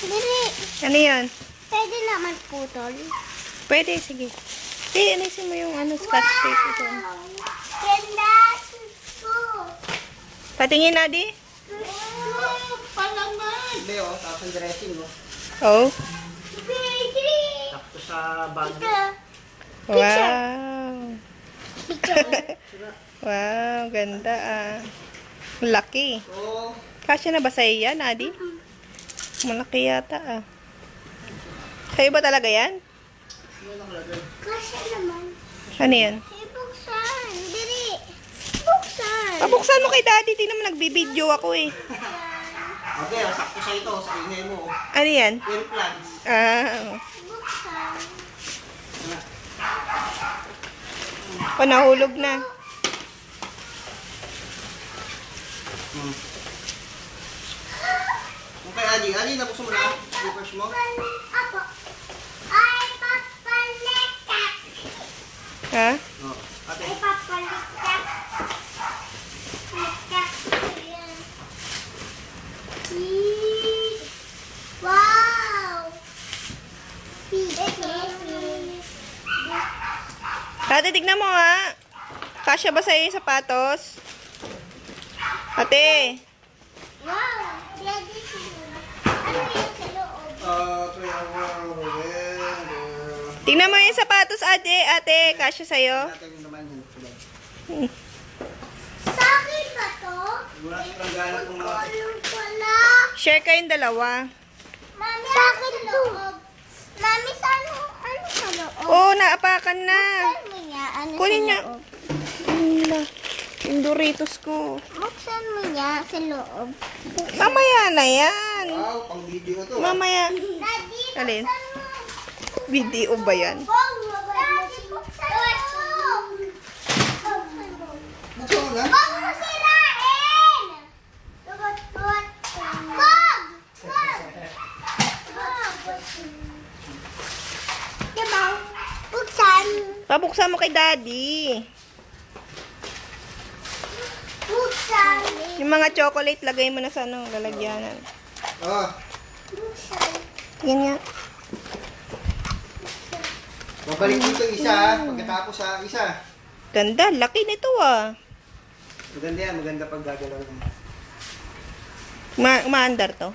Dili. Ano yan? Pwede naman putol. Pwede, sige. Inisin mo yung scotch tape ito. Ganda. Gusto. Patingin, Adi. Gusto. Palaman. Hindi oh, tapos ang dressing oh. Oh. Baby. Sakto sa bag. Ito. Wow. Picture. Wow, ganda ah. Laki. Oo. Kasya na ba sa'yo yan, Adi? Malaki yata ah. Sa'yo ba talaga yan? Ano nakalagay? Kasi naman. Ano yan? Buksan. Dili. Buksan. Pabuksan mo kay Daddy. Tingnan mo, nagbibideo ako eh. Okay, oh, sakto sa ito, sa ingay mo. Oh. Ano yan? Air plants. Ah. Buksan. O, nahulog na. Okay, Ali, nabuksan mo na. Slippers mo. Apo. Ay, papalikat. Ha? Oh, ate. Ay, papalikat. Likat. Ayan. Wow. Ate, tignan mo ha. Kasya ba sa'yo yung sapatos? Ate. Wow. Ready sila. Ano yung sa loob? Kaya Tingnan mo yung sapatos, ate. Ate, kasya sa'yo. natin yung naman yun. Sa akin ba to? Wala sa planggana kung mga... Ano pala? Share kayong dalawa. Mami, sa akin to. Mami, sa ano sa loob? Oo, naapakan na. Buksan mo niya. Ano Kunin sa niya. loob? Yung Doritos ko. Buksan mo niya sa loob. Mamaya na yan. Wow, pang video to. Mamaya. Daddy, Alin? buksan mo. Video ba yan? Daddy, buksan mo. Buksan mo na. Huwag mo sirain! Wag! Wag! Diba? Buksan! Pabuksan mo kay Daddy. Buksan! Yung mga chocolate, lagay mo na sa lalagyanan. Oh, Buksan! Yan nga. babalik dito isa ha. Pagkatapos sa isa. Ganda, laki nito ah. Maganda yan, maganda pag gagalaw. Umaandar to.